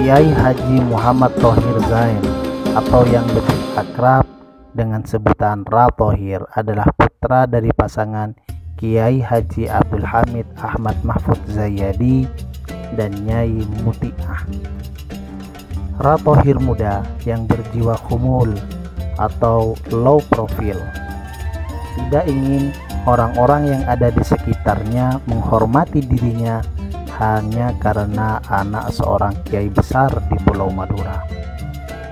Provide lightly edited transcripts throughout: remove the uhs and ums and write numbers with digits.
Kiai Haji Muhammad Thohir Zain atau yang lebih akrab dengan sebutan Ra Thohir adalah putra dari pasangan Kiai Haji Abdul Hamid Ahmad Mahfud Zayadi dan Nyai Muti'ah. Ra Thohir muda yang berjiwa khumul atau low profile, tidak ingin orang-orang yang ada di sekitarnya menghormati dirinya hanya karena anak seorang kiai besar di Pulau Madura.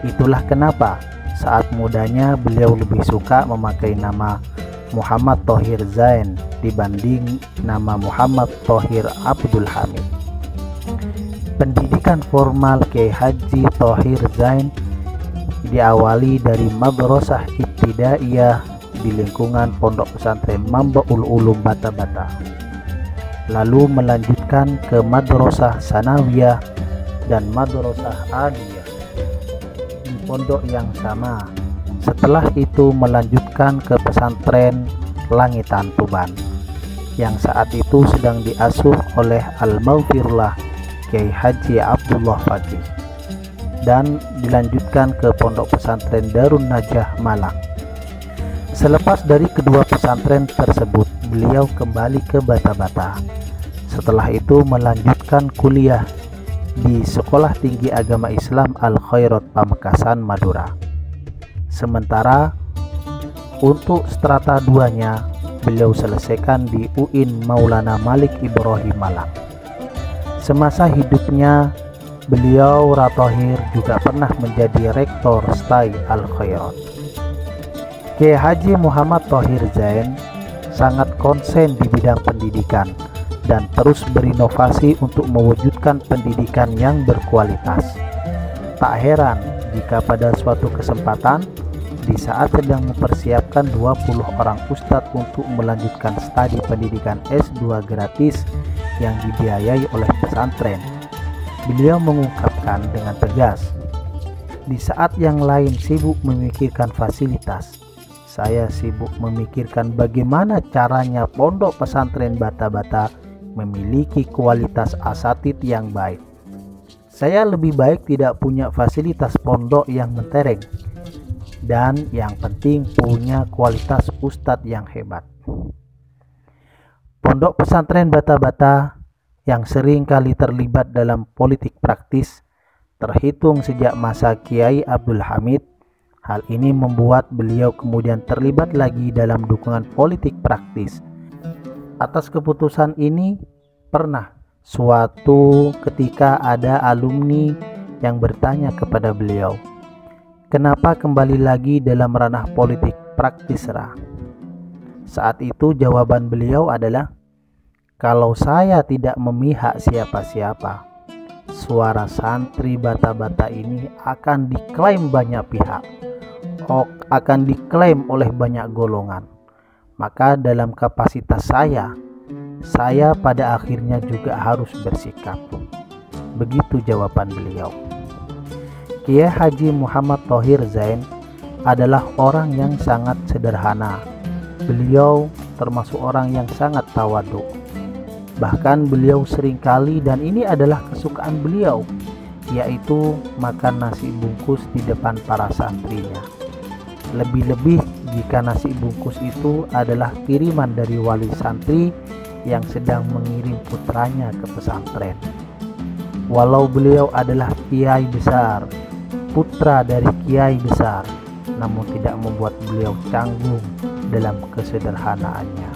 Itulah kenapa saat mudanya beliau lebih suka memakai nama Muhammad Thohir Zain dibanding nama Muhammad Thohir Abdul Hamid. Pendidikan formal Kiai Haji Thohir Zain diawali dari Madrasah Ibtidaiyah di lingkungan Pondok Pesantren Mambaul Ulum Bata-Bata, lalu melanjutkan ke Madrasah Sanawiyah dan Madrasah Aliyah di pondok yang sama. Setelah itu melanjutkan ke Pesantren Langitan Tuban yang saat itu sedang diasuh oleh Al-Maghfirullah Kiai Haji Abdullah Faqih, dan dilanjutkan ke Pondok Pesantren Darun Najah Malang. Selepas dari kedua pesantren tersebut, beliau kembali ke Bata-Bata. Setelah itu melanjutkan kuliah di Sekolah Tinggi Agama Islam Al-Khairat Pamekasan, Madura. Sementara untuk strata 2-nya beliau selesaikan di UIN Maulana Malik Ibrahim Malang. Semasa hidupnya beliau Ra Thohir juga pernah menjadi rektor STAI Al-Khairat. Kiai Haji Muhammad Thohir Zain sangat konsen di bidang pendidikan dan terus berinovasi untuk mewujudkan pendidikan yang berkualitas. Tak heran jika pada suatu kesempatan di saat sedang mempersiapkan 20 orang ustadz untuk melanjutkan studi pendidikan S2 gratis yang dibiayai oleh pesantren, beliau mengungkapkan dengan tegas, "Di saat yang lain sibuk memikirkan fasilitas, saya sibuk memikirkan bagaimana caranya pondok pesantren Bata-Bata memiliki kualitas asatid yang baik. Saya lebih baik tidak punya fasilitas pondok yang mentereng, dan yang penting punya kualitas ustadz yang hebat." Pondok pesantren Bata-Bata yang sering kali terlibat dalam politik praktis terhitung sejak masa Kiai Abdul Hamid. Hal ini membuat beliau kemudian terlibat lagi dalam dukungan politik praktis. Atas keputusan ini, pernah suatu ketika ada alumni yang bertanya kepada beliau, "Kenapa kembali lagi dalam ranah politik praktis, Ra?" Saat itu jawaban beliau adalah, "Kalau saya tidak memihak siapa-siapa, suara santri Bata-Bata ini akan diklaim banyak pihak, akan diklaim oleh banyak golongan. Maka dalam kapasitas saya pada akhirnya juga harus bersikap." Begitu jawaban beliau. Kiai Haji Muhammad Thohir Zain adalah orang yang sangat sederhana. Beliau termasuk orang yang sangat tawadhu. Bahkan beliau seringkali, dan ini adalah kesukaan beliau, yaitu makan nasi bungkus di depan para santrinya. Lebih-lebih jika nasi bungkus itu adalah kiriman dari wali santri yang sedang mengirim putranya ke pesantren. Walau beliau adalah kiai besar, putra dari kiai besar, namun tidak membuat beliau canggung dalam kesederhanaannya.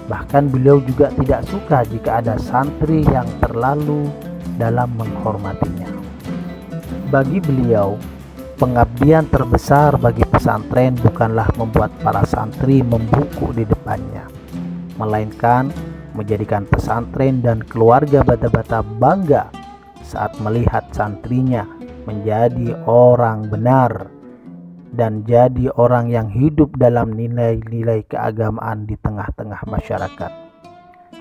Bahkan beliau juga tidak suka jika ada santri yang terlalu dalam menghormatinya. Bagi beliau, pengabdian terbesar bagi pesantren bukanlah membuat para santri membungkuk di depannya, melainkan menjadikan pesantren dan keluarga Bata-Bata bangga saat melihat santrinya menjadi orang benar dan jadi orang yang hidup dalam nilai-nilai keagamaan di tengah-tengah masyarakat,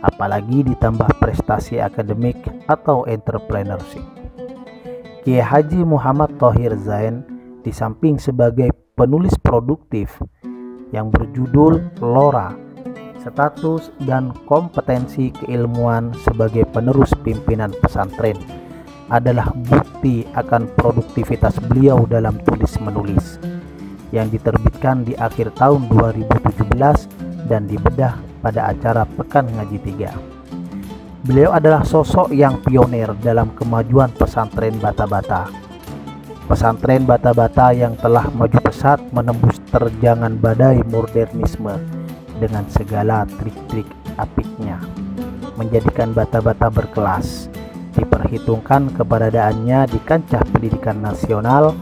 apalagi ditambah prestasi akademik atau entrepreneurship. Kiai Haji Muhammad Thohir Zain di samping sebagai penulis produktif yang berjudul Lora, status dan kompetensi keilmuan sebagai penerus pimpinan pesantren, adalah bukti akan produktivitas beliau dalam tulis-menulis yang diterbitkan di akhir tahun 2017 dan dibedah pada acara Pekan Ngaji 3. Beliau adalah sosok yang pionir dalam kemajuan pesantren Bata-Bata. Pesantren Bata-Bata yang telah maju pesat menembus terjangan badai modernisme dengan segala trik-trik apiknya, menjadikan Bata-Bata berkelas, diperhitungkan keberadaannya di kancah pendidikan nasional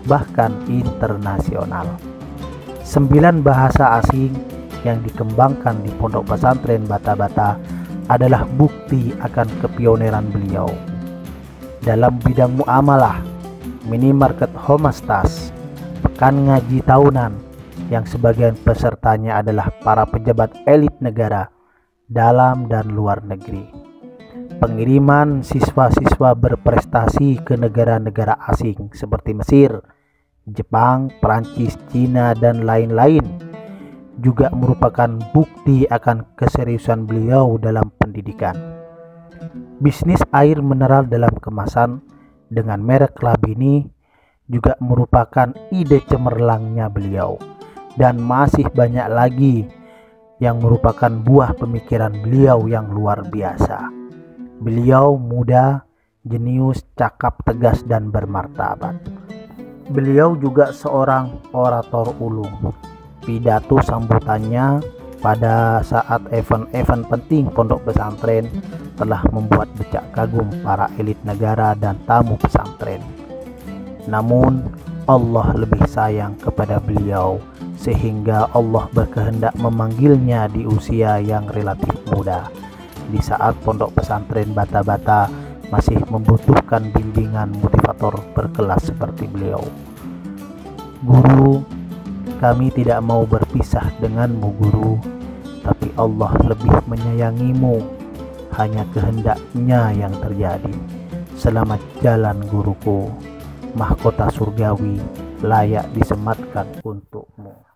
bahkan internasional. 9 bahasa asing yang dikembangkan di pondok pesantren Bata-Bata adalah bukti akan kepioneran beliau. Dalam bidang muamalah, minimarket Homastas, pekan ngaji tahunan yang sebagian pesertanya adalah para pejabat elit negara dalam dan luar negeri. Pengiriman siswa-siswa berprestasi ke negara-negara asing seperti Mesir, Jepang, Perancis, Cina, dan lain-lain juga merupakan bukti akan keseriusan beliau dalam pendidikan. Bisnis air mineral dalam kemasan dengan merek Labini juga merupakan ide cemerlangnya beliau, dan masih banyak lagi yang merupakan buah pemikiran beliau yang luar biasa. Beliau muda, jenius, cakap, tegas, dan bermartabat. Beliau juga seorang orator ulung. Pidato sambutannya pada saat event-event penting pondok pesantren telah membuat decak kagum para elit negara dan tamu pesantren. Namun Allah lebih sayang kepada beliau sehingga Allah berkehendak memanggilnya di usia yang relatif muda, di saat pondok pesantren Bata-Bata masih membutuhkan bimbingan motivator berkelas seperti beliau. Guru, kami tidak mau berpisah denganmu guru, tapi Allah lebih menyayangimu. Hanya kehendaknya yang terjadi. Selamat jalan guruku, mahkota surgawi layak disematkan untukmu.